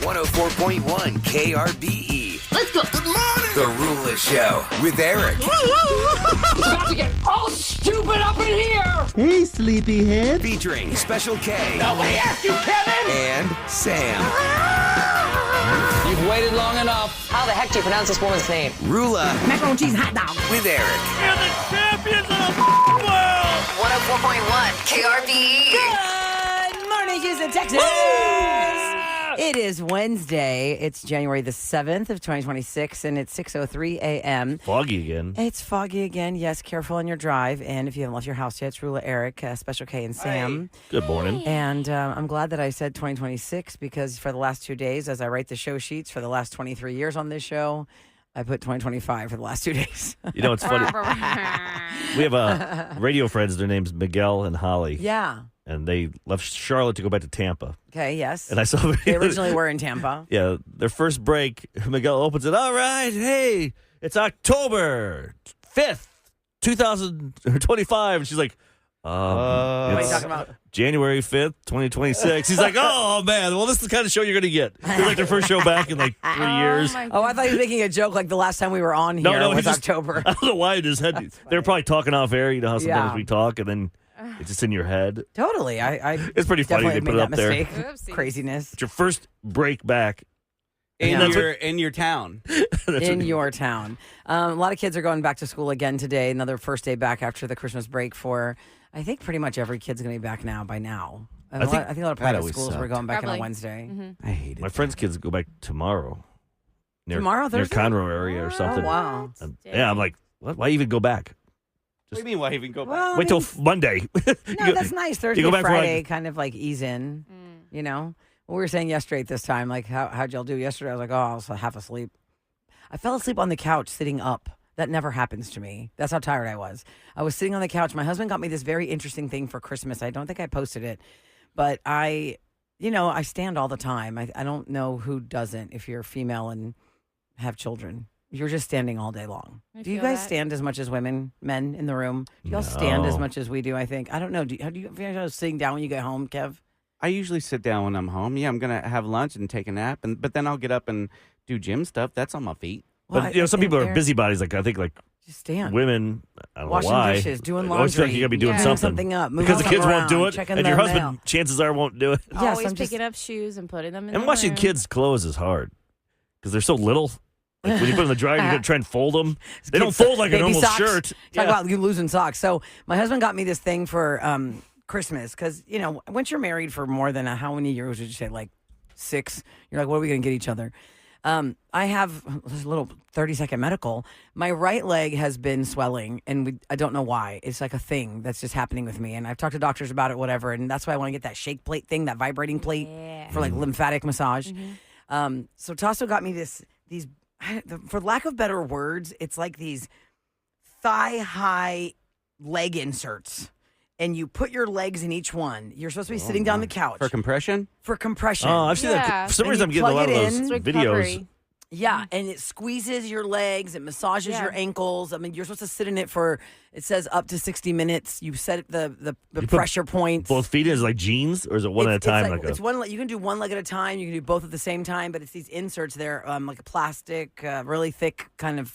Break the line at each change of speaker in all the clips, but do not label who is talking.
104.1 KRBE.
Let's go. Good morning.
The Roula Show with Eric.
It's about to get all stupid up in here.
Hey, sleepyhead.
Featuring Special K.
Nobody asked you, Kevin.
And Sam.
You've waited long enough. How the heck do you pronounce this woman's name?
Roula.
Macaroni and cheese hot dog.
With Eric.
You're the champions of the world.
104.1 KRBE.
Good morning, Houston, Texas. It is Wednesday. It's January the 7th of 2026, and it's 6:03 a.m.
Foggy again.
It's foggy again. Yes, careful on your drive. And if you haven't left your house yet, it's Roula, Eric, Special K, and Sam.
Good morning.
And I'm glad that I said 2026 because for the last 2 days, as I write the show sheets for the last 23 years on this show, I put 2025 for the last 2 days.
You know, it's funny. We have radio friends. Their names Miguel and Holly.
Yeah.
And they left Charlotte to go back to Tampa.
Okay, yes.
And I saw
They originally were in Tampa.
Yeah, their first break, Miguel opens it. All right, hey, it's October 5th, 2025. And she's like,
what are you
it's
talking about?
January 5th, 2026. He's like, oh, man, well, this is the kind of show you're going to get. It's like their first show back in like 3 years.
Oh, I thought he was making a joke like the last time we were on here was October.
I don't know why it just had. They were probably talking off air. You know how sometimes we talk and then it's just in your head.
Totally.
It's pretty funny they put it up there.
Craziness.
It's your first break back.
In your town.
In your town. A lot of kids are going back to school again today. Another first day back after the Christmas break for, I think pretty much every kid's going to be back now by now. I think a lot of private schools were going back on a Wednesday.
Mm-hmm. I hate it.
My friend's kids go back tomorrow.
Tomorrow, Thursday?
Near Conroe area or something.
Oh, wow.
Yeah, I'm like, what? Why even go back?
What do you mean, why even go back?
Well,
Wait till Monday.
No, that's nice. Thursday,
go back
Friday, kind of like ease in, you know? What we were saying yesterday at this time, like, how'd y'all do yesterday? I was like, oh, I was half asleep. I fell asleep on the couch sitting up. That never happens to me. That's how tired I was. I was sitting on the couch. My husband got me this very interesting thing for Christmas. I don't think I posted it, but I stand all the time. I don't know who doesn't if you're female and have children. You're just standing all day long. Do you guys stand as much as men in the room? Do y'all stand as much as we do, I think? I don't know. How do you feel sitting down when you get home, Kev?
I usually sit down when I'm home. Yeah, I'm going to have lunch and take a nap, but then I'll get up and do gym stuff. That's on my feet.
But some people are busybodies. Like I think,
just stand.
Women, I don't
washing
know why.
Dishes, doing laundry.
Always feel like you got to be doing something
up,
because the kids won't do it,
checking
and your
the
husband,
mail.
chances are, won't do it.
Yes,
Always picking up shoes and putting them in.
And
the
washing
room.
kids' clothes is hard because they're so little. Like when you put them in the dryer, you're gonna try and fold them. They don't fold like a normal shirt.
Talk about you losing socks. So my husband got me this thing for Christmas because once you're married for more than how many years would you say, like 6? You're like, what are we gonna get each other? I have a little 30-second medical. My right leg has been swelling, and I don't know why. It's like a thing that's just happening with me, and I've talked to doctors about it, whatever, and that's why I want to get that shake plate thing, that vibrating plate for like lymphatic massage. So Tasso got me these, for lack of better words, it's like these thigh-high leg inserts. And you put your legs in each one. You're supposed to be sitting down on the couch.
For compression?
For compression.
Oh, I've seen that. For some reason, I'm getting a lot of those videos.
Yeah, and it squeezes your legs. It massages your ankles. I mean, you're supposed to sit in it for, it says up to 60 minutes. You set the pressure points.
Both feet is like jeans, or is it one at a time?
It's one. You can do one leg at a time. You can do both at the same time. But it's these inserts. They're like a plastic, really thick kind of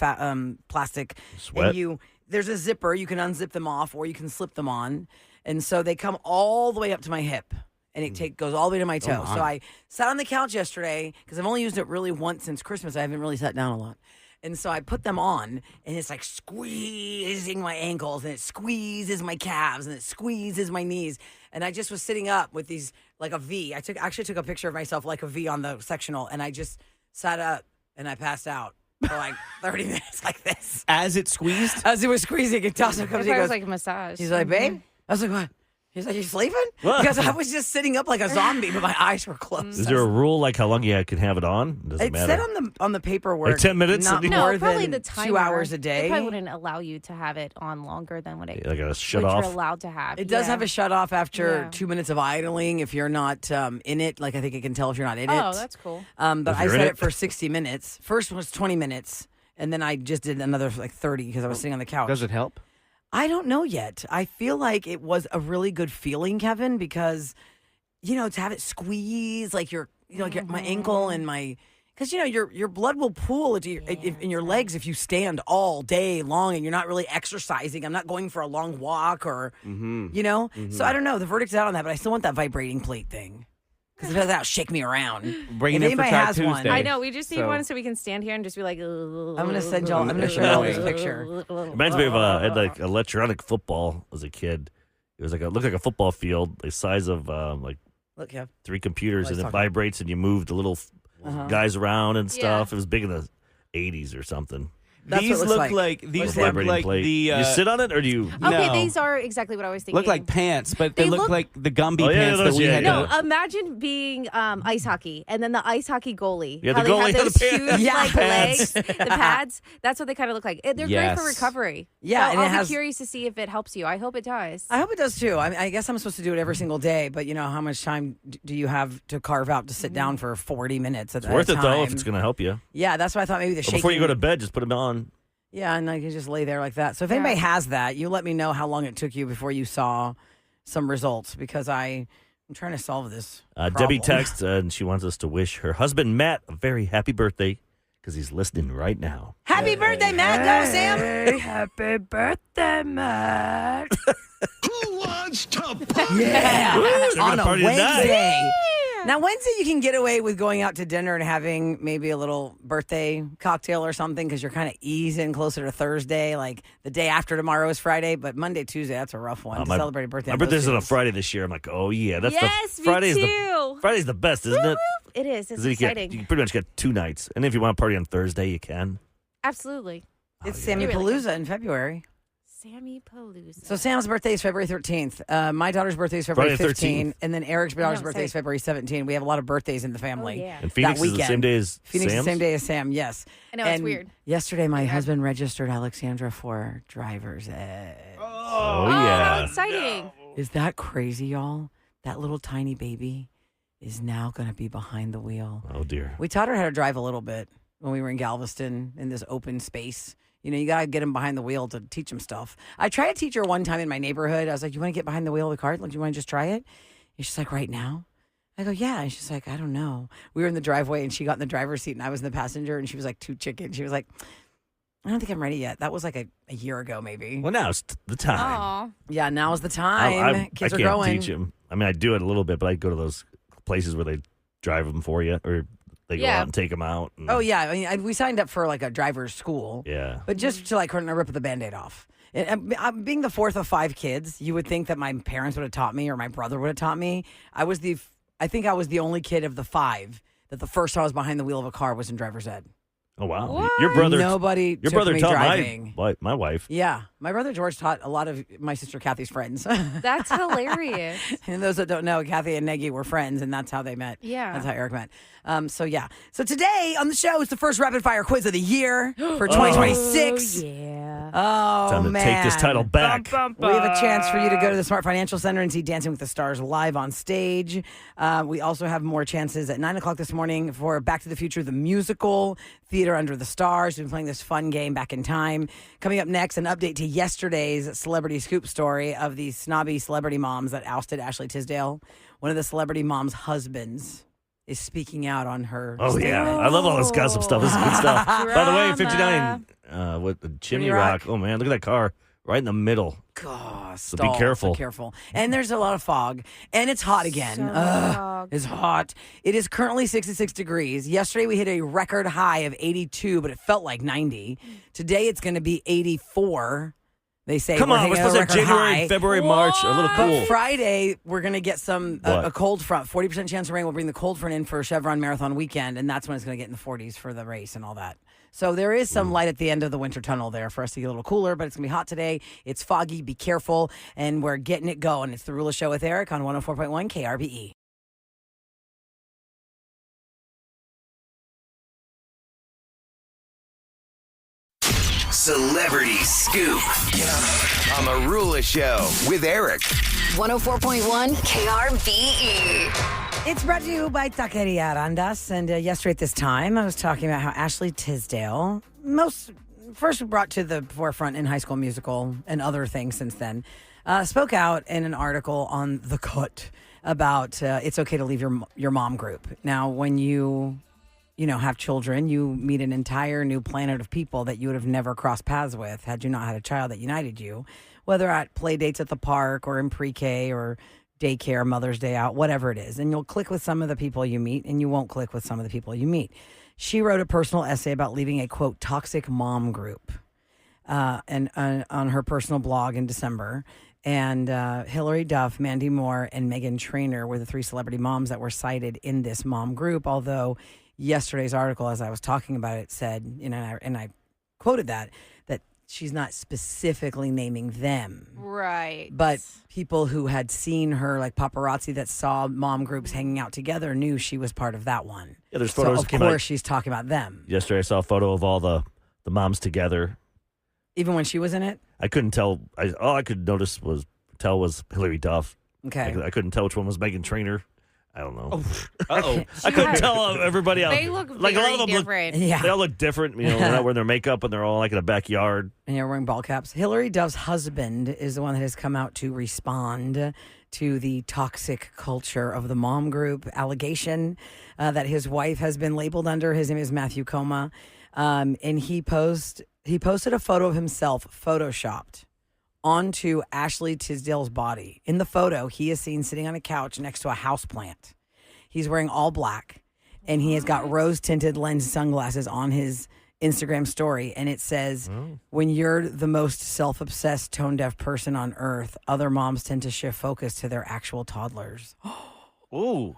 plastic.
Sweat.
And there's a zipper. You can unzip them off, or you can slip them on. And so they come all the way up to my hip. And it goes all the way to my toe. So I sat on the couch yesterday because I've only used it really once since Christmas. I haven't really sat down a lot. And so I put them on, and it's like squeezing my ankles, and it squeezes my calves, and it squeezes my knees. And I just was sitting up with these, like a V. I actually took a picture of myself like a V on the sectional, and I just sat up, and I passed out for like 30 minutes like this.
As it squeezed?
As it was squeezing, it comes. He goes,
was like a massage.
He's like, babe? I was like, what? He's like, you sleeping? Because I was just sitting up like a zombie, but my eyes were closed.
Is there a rule like how long you can have it on? Doesn't matter.
It said on the paperwork,
like 10 minutes,
not
No,
more
probably
than
the timer.
2 hours a day.
They probably wouldn't allow you to have it on longer than what
like a shut
what
off.
you're allowed to have.
It does have a shut off after
Yeah.
2 minutes of idling if you're not in it. Like I think it can tell if you're not in it.
Oh, that's cool.
But
If
I
you're in
set
it.
it for 60 minutes. First was 20 minutes, and then I just did another like 30 because I was sitting on the couch.
Does it help?
I don't know yet. I feel like it was a really good feeling, Kevin, because, to have it squeeze, like like my ankle and my. Because, your blood will pool in your legs if you stand all day long and you're not really exercising. I'm not going for a long walk or, So I don't know. The verdict's out on that, but I still want that vibrating plate thing. Because that'll shake me around.
Bring
if
it in for
anybody
Try
has
Tuesday.
one.
I know. We just need one so we can stand here and just be like.
I'm going to send y'all. I'm going to show y'all this picture.
Reminds me of I had like electronic football as a kid. It was looked like a football field, the size of
Look, yeah.
3 computers, and it
talking.
vibrates, and you move the little guys around and stuff. It was big in the 80s or something.
That's
These
what it
look
looks
like
like.
these
What is
look
Vibrating
like
plate.
the.
You sit on it, or do you?
Okay,
No.
these are exactly what I was thinking.
Look like pants, but they
They
look
look-
like the Gumby
Oh, yeah,
pants that
those-
we
yeah,
had.
yeah.
to-
No, imagine being ice hockey and then the ice hockey goalie.
Yeah,
How
the
they
goalie
have
had
those
the pants.
huge
Yeah.
like
Pads.
legs, the pads. That's what they kind of look like. They're great
Yes.
for recovery.
Yeah,
So
and it
I'll
has-
be curious to see if it helps you. I hope it does.
I hope it does too. I guess I'm supposed to do it every single day, but how much time do you have to carve out to sit down for 40 minutes at
It's worth
a
it
time?
though if it's going to help you.
Yeah, that's why I thought maybe the
Or
shaking.
before you go to bed, just put them on.
Yeah, and I can just lay there like that. So if anybody has that, you let me know how long it took you before you saw some results because I'm trying to solve this.
Debbie
problem.
texts and she wants us to wish her husband Matt a very happy birthday because he's listening right now.
Happy birthday, Matt. Go, Sam.
Happy birthday, Matt.
Who wants to party?
Yeah.
They're gonna
On a
party tonight.
Wednesday. Now, Wednesday, you can get away with going out to dinner and having maybe a little birthday cocktail or something because you're kind of easing closer to Thursday. Like the day after tomorrow is Friday, but Monday, Tuesday, that's a rough one to celebrate a birthday.
My
on those
birthday's on a
days.
Friday this year. I'm like, oh yeah, that's
Yes,
the
me
Friday's
too.
Friday's the best, isn't it?
It is. It's
'Cause then
exciting.
you pretty much get 2 nights, and if you want to party on Thursday, you can.
Absolutely.
It's
Oh, yeah.
Sammy
You really
Palooza in February.
Sammy Palooza.
So Sam's birthday is February 13th. My daughter's birthday is February
Friday
15th.
13th.
And then Eric's daughter's
know,
birthday is
same.
February 17th. We have a lot of birthdays in the family.
Oh, yeah.
And Phoenix
That
is the same
weekend.
day as
Phoenix is
Sam's?
the same day as Sam, yes.
I know, it's
And
weird.
Yesterday, my husband registered Alexandra for driver's ed.
Oh,
How
yeah.
exciting.
Is that crazy, y'all? That little tiny baby is now going to be behind the wheel.
Oh, dear.
We taught her how to drive a little bit when we were in Galveston in this open space. You got to get him behind the wheel to teach him stuff. I tried to teach her one time in my neighborhood. I was like, you want to get behind the wheel of the car? Like, you want to just try it? And she's like, right now? I go, yeah. And she's like, I don't know. We were in the driveway and she got in the driver's seat and I was in the passenger and she was like too chicken. She was like, I don't think I'm ready yet. That was like a year ago, maybe.
Well, now's the time.
Aw.
Yeah, now's the time. Kids
I
are
can't
growing.
teach him. I mean, I do it a little bit, but I go to those places where they drive them for you, or they go
Yeah.
out and take them out. And,
Oh, yeah. I mean, we signed up for like a driver's school.
yeah.
But just to like rip the Band-Aid off. And being the fourth of 5 kids, you would think that my parents would have taught me or my brother would have taught me. I think I was the only kid of the 5 that the first time I was behind the wheel of a car was in driver's ed.
Oh wow.
What?
Your brother.
Nobody
Your
took
brother
me
taught
driving.
my wife.
Yeah. My brother George taught a lot of my sister Kathy's friends.
That's hilarious.
And those that don't know, Kathy and Negi were friends, and that's how they met.
Yeah.
That's how Eric met. So, yeah. So, today on the show is the first rapid fire quiz of the year for 2026.
Oh, yeah.
Oh,
Time to
man.
take this title back.
We have a chance for you to go to the Smart Financial Center and see Dancing with the Stars live on stage. We also have more chances at 9 o'clock this morning for Back to the Future, the musical, Theater Under the Stars. We've been playing this fun game back in time. Coming up next, an update to yesterday's celebrity scoop story of the snobby celebrity moms that ousted Ashley Tisdale. One of the celebrity mom's husbands is speaking out on her.
Oh yeah, I love all this gossip stuff. This is good stuff. By the way, 59 with the chimney rock. Oh man, look at that car right in the middle.
God,
So be careful.
Be careful. And there's a lot of fog. And it's hot again.
So
Ugh,
fog.
it's hot. It is currently 66 degrees. Yesterday we hit a record high of 82, but it felt like 90. Today it's going to be 84. They say
Come on, we're supposed to have January, February, March, a little cool.
But Friday, we're going to get
What?
a cold front. 40% chance of rain. We'll bring the cold front in for Chevron Marathon weekend, and that's when it's going to get in the 40s for the race and all that. So there is some light at the end of the winter tunnel there for us to get a little cooler, but it's going to be hot today. It's foggy. Be careful, and we're getting it going. It's the Roula Show with Eric on 104.1 KRBE.
Celebrity Scoop on the Roula Show with Eric.
104.1 KRBE.
It's brought to you by Taqueria Arandas. And yesterday at this time, I was talking about how Ashley Tisdale, first brought to the forefront in High School Musical and other things since then, spoke out in an article on The Cut about it's okay to leave your mom group. Now, when you have children, you meet an entire new planet of people that you would have never crossed paths with had you not had a child that united you, whether at play dates at the park or in pre-K or daycare, Mother's Day out, whatever it is. And you'll click with some of the people you meet and you won't click with some of the people you meet. She wrote a personal essay about leaving a, quote, toxic mom group and on her personal blog in December. And Hillary Duff, Mandy Moore, and Meghan Trainor were the 3 celebrity moms that were cited in this mom group, although yesterday's article, as I was talking about it, said, and I quoted that she's not specifically naming them.
Right.
But people who had seen her, like paparazzi that saw mom groups hanging out together, knew she was part of that one.
Yeah, there's photos.
So, of course, she's talking about them.
Yesterday, I saw a photo of all the moms together.
Even when she was in it?
I couldn't tell. All I could tell was Hillary Duff.
Okay.
I couldn't tell which one was Meghan Trainor. I don't know.
Uh-oh.
I couldn't tell everybody else.
They look
like a lot
very
of them
different.
They all look different. They're not wearing their makeup and they're all like in a backyard.
And you're wearing ball caps. Hillary Duff's husband is the one that has come out to respond to the toxic culture of the mom group allegation that his wife has been labeled under. His name is Matthew Coma. And he posted a photo of himself photoshopped onto Ashley Tisdale's body. In the photo, he is seen sitting on a couch next to a houseplant. He's wearing all black, and he has got rose-tinted lens sunglasses on his Instagram story, and it says, when you're the most self-obsessed, tone-deaf person on earth, other moms tend to shift focus to their actual toddlers.
Ooh.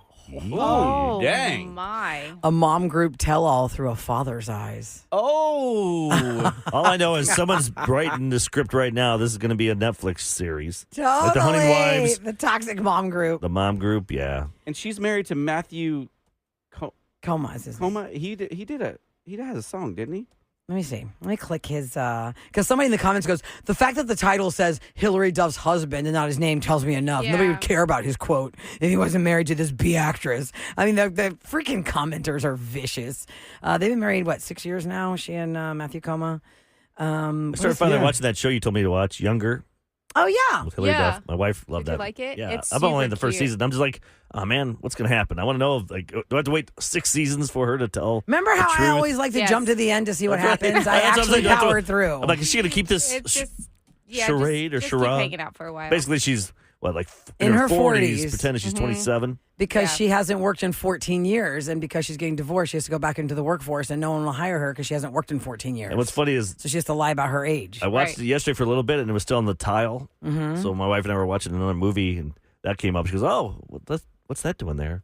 Oh,
Dang.
my.
A mom group tell-all through a father's eyes.
Oh.
All I know is someone's writing the script right now. This is going to be a Netflix series.
Totally.
Like the Hunting Wives.
The toxic mom group.
The mom group, yeah.
And she's married to Matthew
Coma is his name.
Coma. He has a song, didn't he?
Let me see. Let me click his, because somebody in the comments goes, the fact that the title says Hillary Duff's husband and not his name tells me enough.
Yeah.
Nobody would care about his quote if he wasn't married to this B actress. I mean, the freaking commenters are vicious. They've been married, 6 years now? She and Matthew Coma.
I started finally watching that show you told me to watch, Younger,
Oh, yeah.
with Hillary
Yeah.
Duff. My wife loved
Did
that.
you like it?
Yeah.
It's
I'm only in
super
the first
cute.
season. I'm just like, oh, man, what's going to happen? I want to know, do I have to wait 6 seasons for her to tell
Remember
the
how I
truth?
always like to
Yes.
jump to the end to see what
That's right.
happens? I
That's what I'm
actually
saying.
powered through.
I'm like, is she going to keep this
It's just,
charade or
just keep
charade?
hanging out for a while.
Basically, she's,
In her 40s.
pretending she's 27.
Because
Yeah.
she hasn't worked in 14 years, and because she's getting divorced, she has to go back into the workforce, and no one will hire her because she hasn't worked in 14 years.
And what's funny is
So she has to lie about her age.
I watched
Right.
it yesterday for a little bit, and it was still on the tile.
Mm-hmm.
So my wife and I were watching another movie, and that came up. She goes, "Oh, what's that doing there?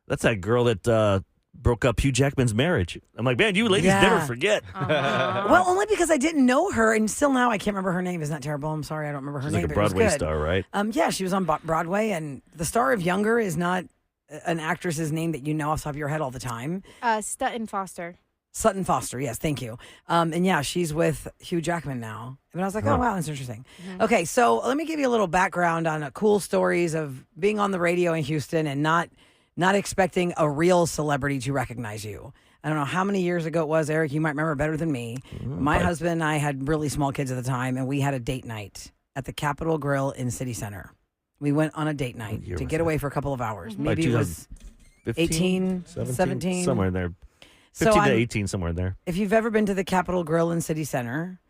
That's that girl that broke up Hugh Jackman's marriage." I'm like, "Man, you ladies
Yeah.
never forget."
Well, only because I didn't know her, and still now I can't remember her name. Isn't that terrible? I'm sorry, I don't remember her
She's
name.
like a
but it was
Broadway
good.
star, right?
Yeah, she was on Broadway, and the star of Younger is not an actress's name that you know off the top of your head all the time.
Sutton Foster.
Sutton Foster, yes, thank you. And yeah, she's with Hugh Jackman now. And I was like, oh, wow, that's interesting. Okay, so let me give you a little background on cool stories of being on the radio in Houston and not expecting a real celebrity to recognize you. I don't know how many years ago it was, Eric. You might remember better than me. My husband and I had really small kids at the time, and we had a date night at the Capitol Grill in City Center. We went on a date night
year
to
was
get
that?
away for a couple of hours.
Like
Maybe it was 18, 17.
somewhere in there.
So
15 to
I'm-
18, somewhere in there.
If you've ever been to the Capitol Grill in City Center,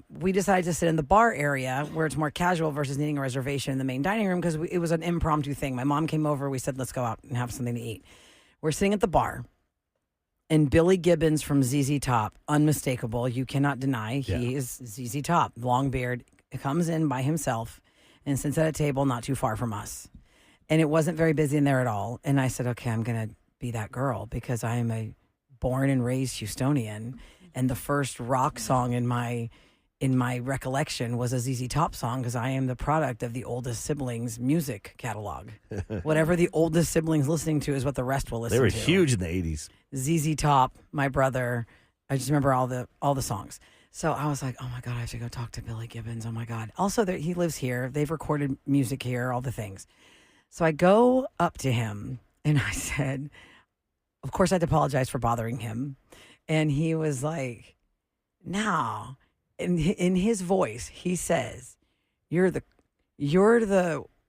we decided to sit in the bar area where it's more casual versus needing a reservation in the main dining room because it was an impromptu thing. My mom came over. We said, let's go out and have something to eat. We're sitting at the bar, and Billy Gibbons from ZZ Top, unmistakable. You cannot deny he is ZZ Top. Long beard, comes in by himself and sits at a table not too far from us. And it wasn't very busy in there at all. And I said, okay, I'm going to be that girl because I am a born and raised Houstonian. And the first rock song in my recollection was a ZZ Top song because I am the product of the oldest siblings' music catalog. Whatever the oldest siblings listening to is what the rest will listen
They were
to.
huge in the 80s.
ZZ Top, my brother. I just remember all the songs. So I was like, oh my God, I have to go talk to Billy Gibbons. Oh my God. Also, he lives here. They've recorded music here, all the things. So I go up to him and I said, of course I had to apologize for bothering him. And he was like, no. In his voice, he says, you're the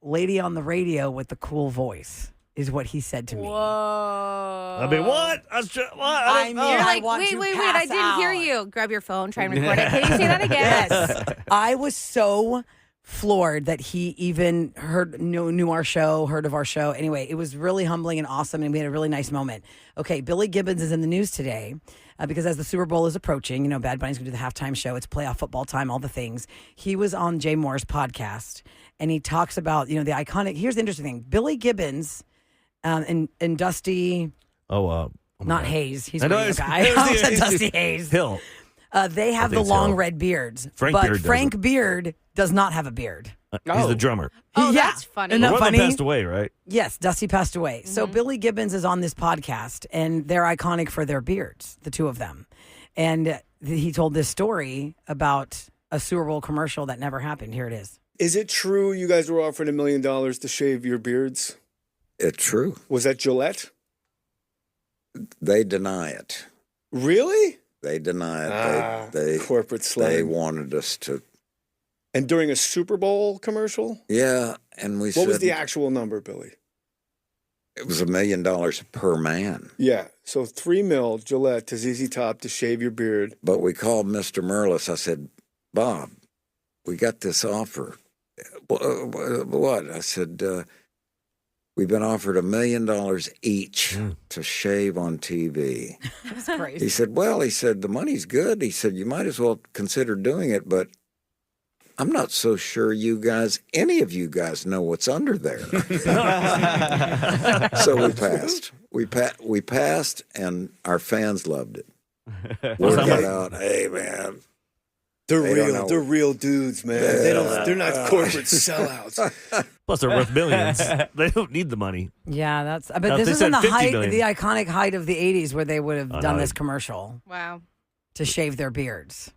lady on the radio with the cool voice is what he said to me.
Whoa.
I mean, what? What?
I mean,
You're
I
like,
want
wait,
to
I
pass
didn't hear
out.
you. Grab your phone, try and record it. Can you say that again?
Yes. I was so floored that he even knew our show, heard of our show. Anyway, it was really humbling and awesome, and we had a really nice moment. Okay, Billy Gibbons is in the news today because as the Super Bowl is approaching, Bad Bunny's going to do the halftime show. It's playoff football time, all the things. He was on Jay Moore's podcast, and he talks about, the iconic. Here's the interesting thing. Billy Gibbons and Dusty, not
God.
Hayes. He's
I
a
know,
radio
it's-
guy.
it's-
I said
it's-
Dusty Hayes.
Hill.
They have
I
the
think
long
so.
red beards.
Frank
but
Beard
Frank
doesn't.
Beard does not have a beard.
He's the drummer.
Oh,
Yeah.
that's funny.
Isn't that
One of them
funny?
passed away, right?
Yes, Dusty passed away. So Billy Gibbons is on this podcast, and they're iconic for their beards, the two of them. And he told this story about a Super Bowl commercial that never happened. Here it is.
Is it true you guys were offered $1 million to shave your beards?
It's true.
Was that Gillette?
They deny it.
Really?
They deny it. They
corporate slang.
They wanted us to.
And during a Super Bowl commercial?
Yeah, and we said.
What was the actual number, Billy?
It was $1 million per man.
Yeah, so $3 million Gillette to ZZ Top to shave your beard.
But we called Mr. Merlis. I said, Bob, we got this offer. What? I said, we've been offered $1 million each to shave on TV.
That's crazy.
He said, the money's good. He said, you might as well consider doing it, but I'm not so sure any of you guys know what's under there. So we passed. We passed, and our fans loved it. Word got out, hey, man.
They're real dudes, man. They're not corporate sellouts.
Plus, they're worth millions. They don't need the money.
Yeah, that's. But
Now, if
this
they
is in
said
the
50 million.
the iconic height of the '80s, where they would have done this commercial
Wow.
to shave their beards.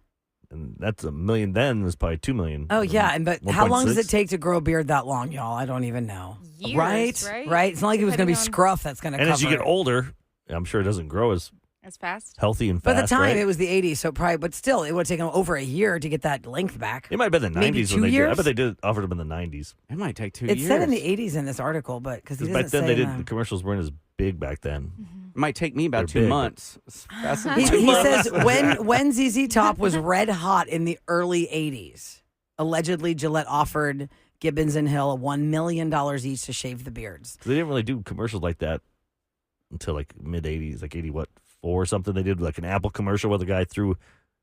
And that's $1 million then. It was probably $2 million.
Oh yeah, but how long does
1.6?
it take to grow a beard that long, y'all? I don't even know.
Years,
right?
right?
It's not like it was going to be
Depending on-
scruff that's going to
And
cover
as you get
it.
older, I'm sure it doesn't grow as
As fast?
healthy and
But
fast.
at the time,
right?
it was the '80s, so probably, but still, it would have taken over a year to get that length back.
It might have been the
Maybe
90s
2
when they did. I
years?
bet they did offered them in the 90s.
It might take 2
It
years.
said in the '80s in this article, but because he
Because
doesn't
back then
say
the commercials weren't as big back then.
It might take me about
They're
2
big, but-
months. That's
He says when ZZ Top was red hot in the early '80s, allegedly Gillette offered Gibbons and Hill $1 million each to shave the beards.
They didn't really do commercials like that until like mid 80s, like 4 or something. They did like an Apple commercial where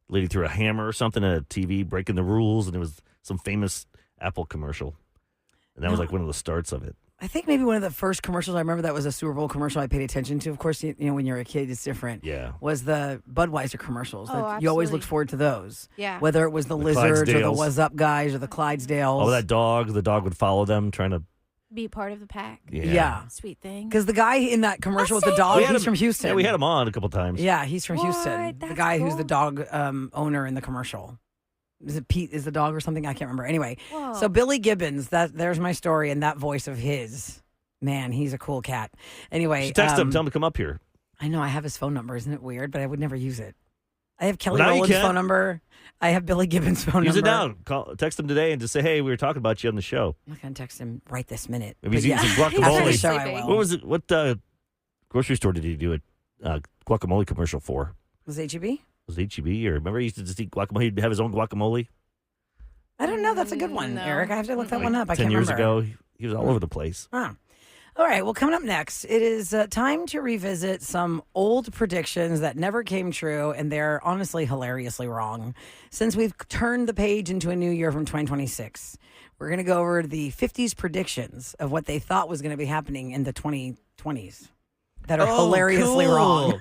lady threw a hammer or something at a TV, breaking the rules, and it was some famous Apple commercial. And that was like one of the starts of it.
I think maybe one of the first commercials I remember that was a Super Bowl commercial I paid attention to. Of course, when you're a kid, it's different.
Yeah.
Was the Budweiser commercials.
Oh,
You always looked
absolutely.
forward to those.
Yeah.
Whether it was the
The
Lizards or the
Clydesdales.
Was Up guys or the Clydesdales.
Oh, the dog would follow them trying to.
Be part of the pack.
Yeah.
Sweet thing.
Because the guy in that commercial with the
That's
dog,
We had
he's
him-
from Houston.
Yeah, we had him on a couple times.
Yeah, he's from
What?
Houston. The
That's
guy who's the
cool.
dog owner in the commercial. Is it Pete is the dog or something? I can't remember. Anyway,
Whoa.
so Billy Gibbons, there's my story and that voice of his. Man, he's a cool cat. Anyway.
You should text him, tell him to come up here.
I know I have his phone number. Isn't it weird? But I would never use it. I have Kelly
Well, now you
Rowland's
can.
phone number. I have Billy Gibbons' phone
Use
number.
it now. Text him today and just say, hey, we were talking about you on the show.
I'm not going to text him right this minute.
Maybe he's
But
eating some
After the
guacamole.
show, I
Sleeping.
will.
What was it? What grocery store did he do a guacamole commercial for?
Was it HEB?
Was it HEB? Or remember he used to just eat guacamole? He'd have his own guacamole.
I don't know. That's a good one,
No.
Eric. I have to look that
Like
one up. I
10
can't
years
remember.
ago, he was all over the place.
Huh. All right. Well, coming up next, it is time to revisit some old predictions that never came true, and they're honestly hilariously wrong. Since we've turned the page into a new year from 2026, we're going to go over the 50s predictions of what they thought was going to be happening in the 2020s that are hilariously wrong.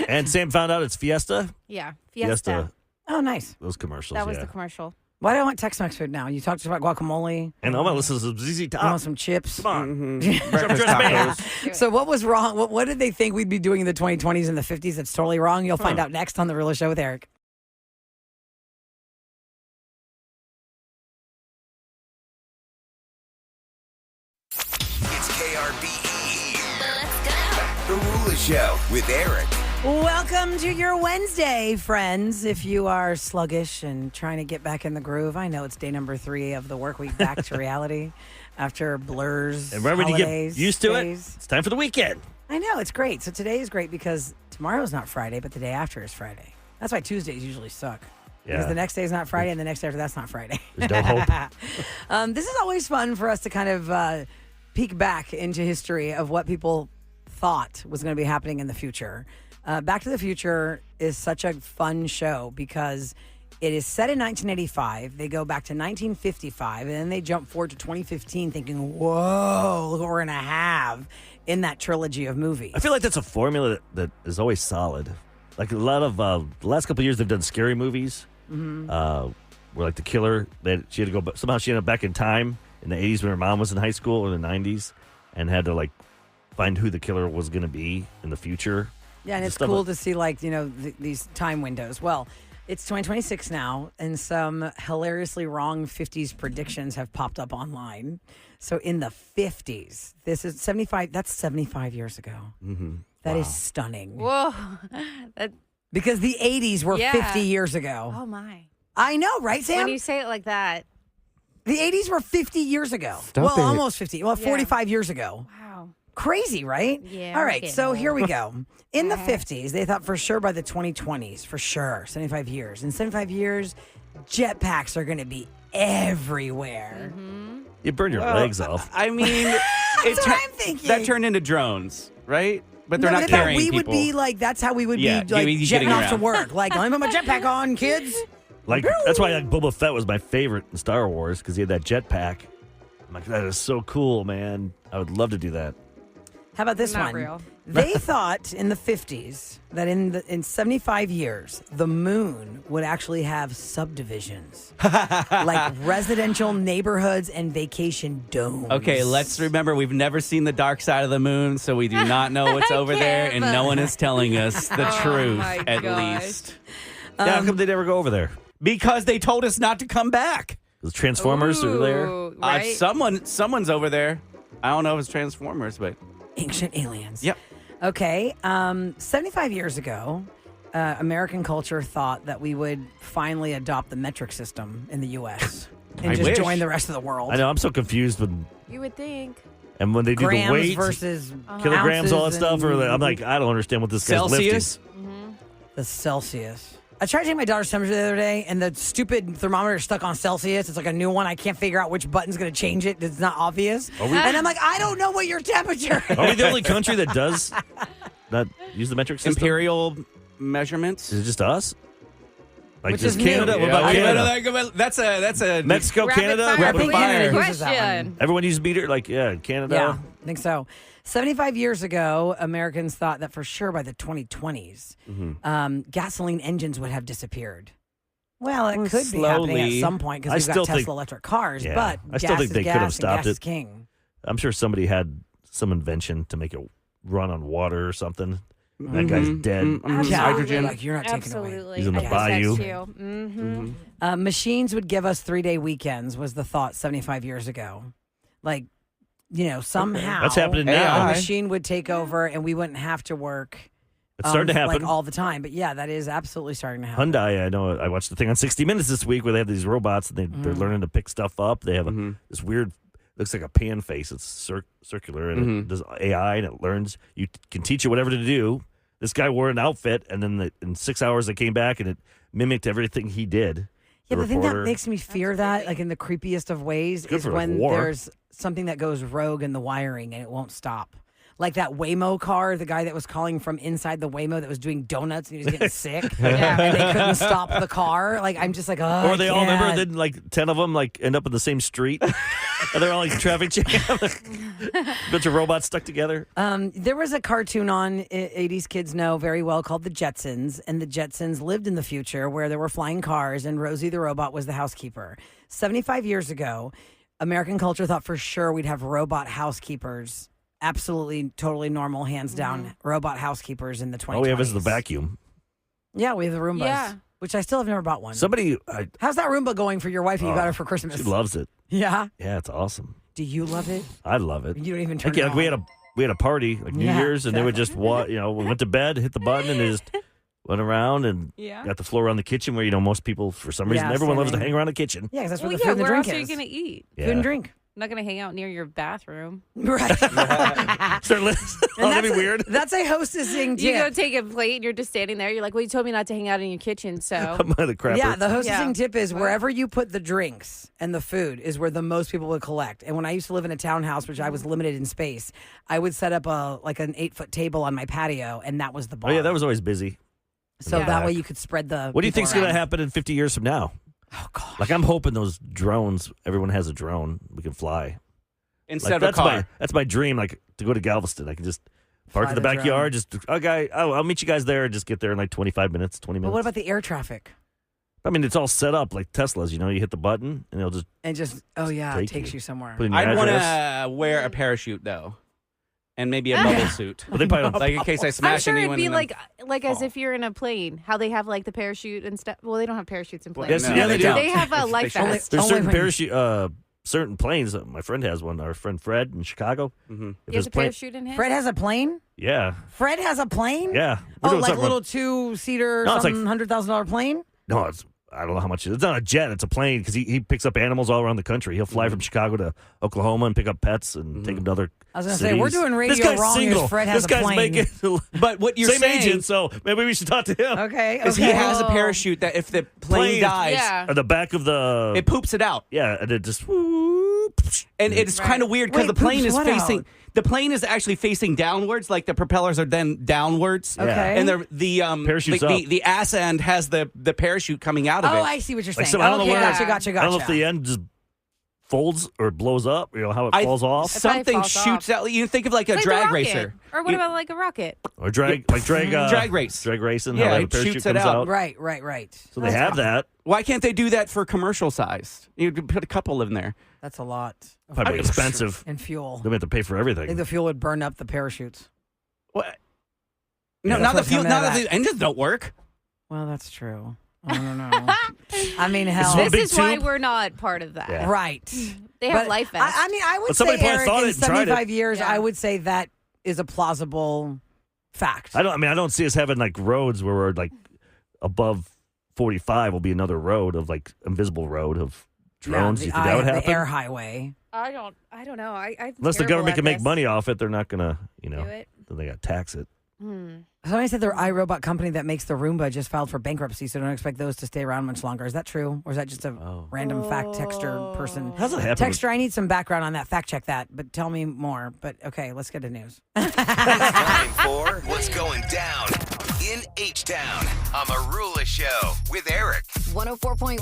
And Sam found out it's Fiesta.
Yeah. Fiesta.
Oh, nice.
Those commercials.
That was
yeah.
the commercial.
Why do I want Tex-Mex food now? You talked about guacamole.
And I'm going to listen to some ZZ
I
Top.
want some chips.
Come on.
Mm-hmm. Breakfast tacos.
So what was wrong? What did they think we'd be doing in the 2020s and the 50s that's totally wrong? You'll find out next on The Roula Show with Eric.
It's KRBE. Let's go. The Roula Show with Eric.
Welcome to your Wednesday, friends. If you are sluggish and trying to get back in the groove, I know it's day number 3 of the work week back to reality after blurs.
And remember, when you get
holidays,
used to
days.
it's time for the weekend.
I know, it's great. So today is great because tomorrow's not Friday, but the day after is Friday. That's why Tuesdays usually suck. Because the next day is not Friday and the next day after that's not Friday.
There's no hope.
This is always fun for us to kind of peek back into history of what people thought was going to be happening in the future. Back to the Future is such a fun show because it is set in 1985. They go back to 1955, and then they jump forward to 2015 thinking, whoa, look what we're going to have in that trilogy of movies.
I feel like that's a formula that is always solid. Like a lot of the last couple of years, they've done scary movies. Where like the killer, that she had to go, somehow she ended up back in time in the 80s when her mom was in high school, or the 90s, and had to like find who the killer was going to be in the future.
Yeah, and it's cool to see, like, you know, these time windows. Well, it's 2026 now, and some hilariously wrong 50s predictions have popped up online. So in the 50s, this is 75, that's 75 years ago.
Mm-hmm.
That is stunning.
Whoa.
Because the 80s were 50 years ago.
Oh, my.
I know, right, Sam?
When you say it like that.
The 80s were 50 years ago.
Stop it.
Almost 50. Well, 45 years ago.
Wow.
Crazy, right?
Yeah,
All
I'm
right,
getting
so
old.
here we go. In the 50s, they thought for sure by the 2020s, for sure, 75 years. In 75 years, jetpacks are going to be everywhere.
You burn your legs off.
I mean,
That's what I'm thinking.
that turned into drones, right? But they're
No,
not
but
carrying
we
people.
would be like, that's how we would
Yeah,
be like
you
jetting
getting
off to
around.
work. Like, let me put my jetpack on, kids.
Like that's why like Boba Fett was my favorite in Star Wars because he had that jetpack. I'm like, that is so cool, man. I would love to do that.
How about this
Not
one?
real.
They thought in the 50s that in 75 years, the moon would actually have subdivisions, like residential neighborhoods and vacation domes.
Okay, let's remember we've never seen the dark side of the moon, so we do not know what's over there, and no one is telling us the truth,
my
at
gosh.
least.
Yeah, how come they never go over there?
Because they told us not to come back.
The Transformers are there.
Ooh, right?
Someone's over there. I don't know if it's Transformers, but
Ancient aliens.
yep.
Okay, 75 years ago, American culture thought that we would finally adopt the metric system in the U.S. and
I
just
wish.
join the rest of the world.
I know. I'm so confused when
You would think.
they do
Grams
the weight
versus
kilograms, all that
ounces
stuff. Or
and
I'm like, I don't understand what this guy's
Celsius?
lifting.
the Celsius. I tried to take my daughter's temperature the other day, and the stupid thermometer is stuck on Celsius. It's like a new one. I can't figure out which button's going to change it. It's not obvious. And I'm like, I don't know what your temperature is.
Are we the only country that does not use the metric system?
Imperial measurements.
Is it just us? Like
Which
just
is new.
Canada? What
Yeah,
about
I
Canada?
know that's a
Mexico,
Rapid
Canada?
fire,
Rapid
please.
fire.
Uses that
Question.
one.
Everyone uses meter? Like, yeah, Canada.
Yeah, I think so. 75 years ago, Americans thought that for sure by the 2020s, gasoline engines would have disappeared. Well, it could be happening at
slowly.
some point
I
because we've
still
got
think-
Tesla electric cars,
Yeah.
but
I still
gas
think
is
they could
gas
have
and
stopped
gas is
it.
king.
I'm sure somebody had some invention to make it run on water or something. That guy's dead.
Absolutely.
Hydrogen.
Like, you're not taking away.
Absolutely.
He's in the
I guess
bayou.
that's too. Mm-hmm.
Machines would give us 3-day weekends was the thought 75 years ago. Like, you know, somehow
That's happening
a
now.
machine would take over and we wouldn't have to work.
It's starting to happen.
Like all the time. But yeah, that is absolutely starting to happen.
Hyundai, I know. I watched the thing on 60 Minutes this week where they have these robots and they're learning to pick stuff up. They have this weird, looks like a pan face. It's circular and it does AI and it learns. You can teach it whatever to do. This guy wore an outfit and then in 6 hours they came back and it mimicked everything he did.
Yeah, the thing that
reporter.
makes me fear that, like in the creepiest of ways,
good
is
for, like,
when
war.
there's something that goes rogue in the wiring and it won't stop. Like that Waymo car, the guy that was calling from inside the Waymo that was doing donuts and he was getting sick. And they couldn't stop the car. Like, I'm just like, oh,
Or they all remember,
can't.
then like 10 of them like end up in the same street. And they're all like traffic jam. Bunch of robots stuck together.
There was a cartoon on 80s kids know very well called The Jetsons, and the Jetsons lived in the future where there were flying cars and Rosie the robot was the housekeeper. 75 years ago, American culture thought for sure we'd have robot housekeepers. Absolutely, totally normal, hands down, robot housekeepers in the 2020s.
All we have is the vacuum.
Yeah, we have the Roombas,
Yeah.
which I still have never bought one.
Somebody,
How's that Roomba going for your wife? You got her for Christmas.
she loves it.
Yeah.
Yeah, it's awesome.
Do you love it?
I love it.
You don't even turn
Okay,
it
like we
on.
we had a party like New Year's, and they would just we went to bed, hit the button, and they just went around and got the floor around the kitchen where most people for some reason everyone loves to hang around the kitchen.
Yeah, because that's where the food and the drink is.
Where else are you going to eat?
Yeah.
Food and drink.
I'm not going to hang out near your bathroom.
Right.
That'd be weird.
That's a hostessing tip.
You go take a plate and you're just standing there. You're like, well, you told me not to hang out in your kitchen, so.
The crapper.
Yeah, the hostessing tip is wherever you put the drinks and the food is where the most people would collect. And when I used to live in a townhouse, which I was limited in space, I would set up an 8-foot table on my patio, and that was the bar.
Oh, yeah, that was always busy.
So that way you could spread the.
What do you think's going to happen in 50 years from now?
Oh, gosh.
Like, I'm hoping those drones, everyone has a drone we can fly.
Instead of a car.
That's my dream, like, to go to Galveston. I can just park
Fly
in the
the
backyard, I'll meet you guys there and just get there in like 25 minutes, 20 minutes.
But what about the air traffic?
I mean, it's all set up like Teslas, you hit the button and it'll just.
It takes you somewhere.
I'd want to wear a parachute, though. And maybe a bubble suit.
Well, they probably don't.
Like in case I
I'm
smash
sure
anyone.
it'd be like as if you're in a plane. How they have like the parachute and stuff. Well, they don't have parachutes in planes.
Yes, yeah, they do.
They have a life vest.
There's certain parachute, certain planes. My friend has one. Our friend Fred in Chicago.
Mm-hmm.
He has a parachute in his.
Fred has a plane?
Yeah.
Fred has a plane?
Yeah.
Oh, like a little 2-seater,
No, it's like
$100,000 plane?
No, I don't know how much it is. It's not a jet. It's a plane because he picks up animals all around the country. He'll fly from Chicago to Oklahoma and pick up pets and take them to other
I was going to
cities.
say, we're doing radio
this guy's
wrong
single.
if Fred has
this
a
guy's
plane.
making
But what you're
same
saying,
agent, so maybe we should talk to him.
Okay.
Because he has a parachute that if the plane dies,
at the back of the,
it poops it out.
Yeah, and it just.
And it's kind of weird because the plane is facing. The plane is actually facing downwards, like the propellers are then downwards.
Okay.
And the
Parachute's up.
the ass end has the parachute coming out of it.
Oh, I see what you're saying.
Like, so I don't know where,
Gotcha.
I don't know if the end just folds or blows up. How it falls off.
Something shoots out. You think of like a
It's
drag
rocket.
racer.
Or what about like a rocket?
Or drag race.
Drag racing.
Yeah,
how
the
it
parachute
shoots it
comes
out.
Right.
So they have that.
Why can't they do that for commercial size? You could put a couple in there.
That's a lot.
Probably expensive.
And fuel.
They have to pay for
I
everything.
think the fuel would burn up the parachutes.
What? No,
Yeah,
not the
that's
fuel.
what's
Not
coming out
that
of
the engines don't work.
Well, that's true. I don't know. I mean, hell.
This is why we're not part of that.
Yeah.
Right.
They have
But
life vests.
I mean, I would
But
say,
somebody probably
Eric,
thought
in
it and tried it.
75 years, I would say that is a plausible fact.
I don't see us having like roads where we're like above 45 will be another road of like invisible road of drones.
Yeah,
You think that would happen?
The air highway.
I don't know.
Unless the government can make money off it, they're not gonna,
do it.
then they got to tax it.
Somebody said their iRobot company that makes the Roomba just filed for bankruptcy, so don't expect those to stay around much longer. Is that true? Or is that just a random fact texter person?
How's it happen?
Texter, I need some background on that. Fact check that, but tell me more. But okay, let's get to news.
It's time for What's Going Down in H-Town on the Roula Show with Eric.
104.1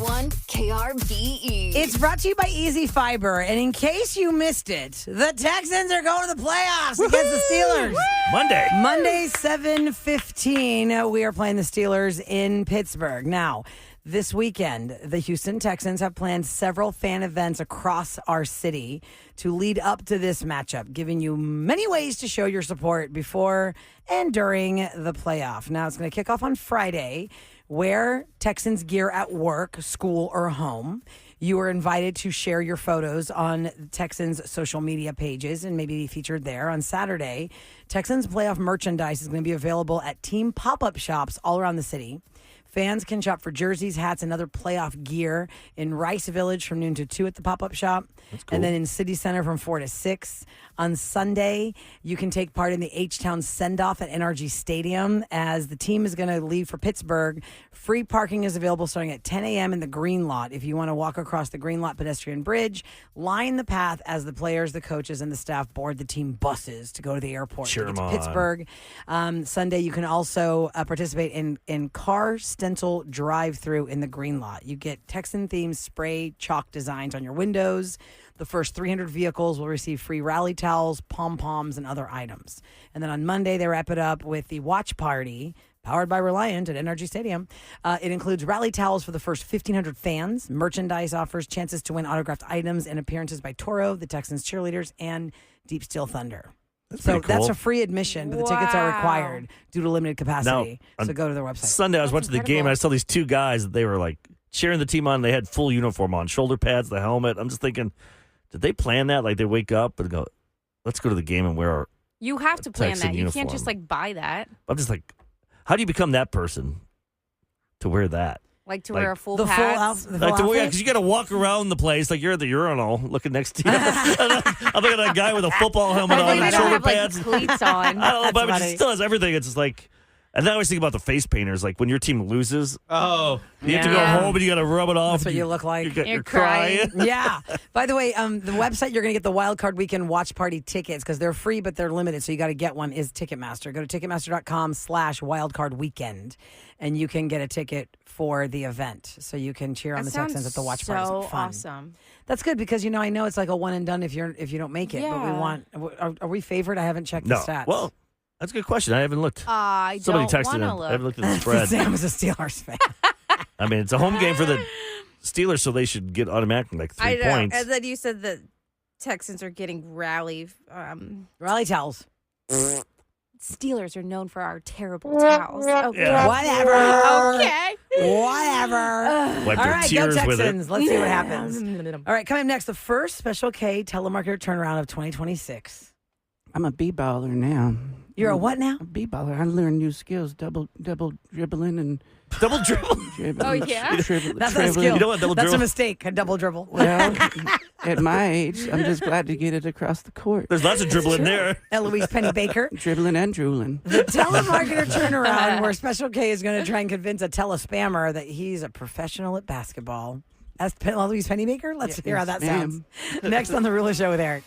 KRBE.
It's brought to you by Easy Fiber, and in case you missed it, the Texans are going to the playoffs against the Steelers. Monday, 7:15, we are playing the Steelers in Pittsburgh. Now, this weekend, the Houston Texans have planned several fan events across our city to lead up to this matchup, giving you many ways to show your support before and during the playoff. Now, it's going to kick off on Friday. Wear Texans gear at work, school, or home. You are invited to share your photos on Texans social media pages and maybe be featured there. On Saturday, Texans playoff merchandise is going to be available at team pop-up shops all around the city. Fans can shop for jerseys, hats, and other playoff gear in Rice Village from noon to 2 at the pop-up shop. That's cool. And then in City Center from 4 to 6. On Sunday, you can take part in the H-Town send-off at NRG Stadium as the team is going to leave for Pittsburgh. Free parking is available starting at 10 a.m. in the green lot. If you want to walk across the green lot pedestrian bridge, line the path as the players, the coaches, and the staff board the team buses to go to the airport to get to Pittsburgh. Sunday, you can also participate in car stencil drive-through in the green lot. You get Texan-themed spray chalk designs on your windows. The first 300 vehicles will receive free rally towels, pom-poms, and other items. And then on Monday, they wrap it up with the watch party, powered by Reliant at NRG Stadium. It includes rally towels for the first 1,500 fans. Merchandise offers chances to win autographed items and appearances by Toro, the Texans cheerleaders, and Deep Steel Thunder. That's a free admission, but the tickets are required due to limited capacity. So go to their website.
Sunday, I was watching the game, and I saw these two guys that they were like cheering the team on. They had full uniform on, shoulder pads, the helmet. I'm just thinking, did they plan that? Like they wake up and go, let's go to the game and wear
You have to plan
Texan
that. You can't
uniform.
just like buy that.
I'm just like, how do you become that person to wear that?
Like to wear a full
the full
pads.
outfit.
Like because you got to walk around the place like you're at the urinal looking next to you. I'm looking at a guy with a football helmet on
They
and
don't
shoulder
have like
pads.
cleats on.
I don't know, but
funny.
it still has everything. It's just like, and then I always think about the face painters. Like when your team loses,
Oh.
you have to go
Yeah.
home and you got to rub it off.
That's what you look like.
You're crying.
Yeah. By the way, the website you're going to get the Wild Card Weekend watch party tickets because they're free, but they're limited. So you got to get one is Ticketmaster. Go to Ticketmaster.com/wildcardweekend and you can get a ticket for the event. So you can cheer on
That
the Texans at the watch party.
so
It's fun.
awesome.
That's good because I know it's like a one and done if you don't make it. But we
Yeah.
want. Are we favored? I haven't checked
No.
the stats.
Well, that's a good question. I haven't looked.
I
Somebody
don't
texted
want to
him. I haven't
look.
looked at the spread.
Sam is a Steelers fan.
I mean, it's a home game for the Steelers, so they should get automatically like 3 points.
And then you said the Texans are getting rally.
Rally towels.
Steelers are known for our terrible towels. Okay.
Yeah.
Whatever.
Okay.
Whatever.
Wipe
All
their
right, go
tears with it.
Texans. Let's see what happens. All right, coming up next, the first Special K telemarketer turnaround of 2026.
I'm a b-baller now.
You're a what now?
A b-baller. I learned new skills. Double dribbling and
Double dribble.
dribbling.
Oh, yeah?
That's not a
dribbling.
skill.
You know what double
That's a
dribble?
mistake. A double dribble.
Well, at my age, I'm just glad to get it across the court.
There's lots of dribbling there.
Eloise Penny Baker.
Dribbling and drooling.
The telemarketer turnaround where Special K is going to try and convince a telespammer that he's a professional at basketball. That's Eloise Penny Baker? Let's hear how that
Yes,
sounds. Next on The Roula Show with Eric.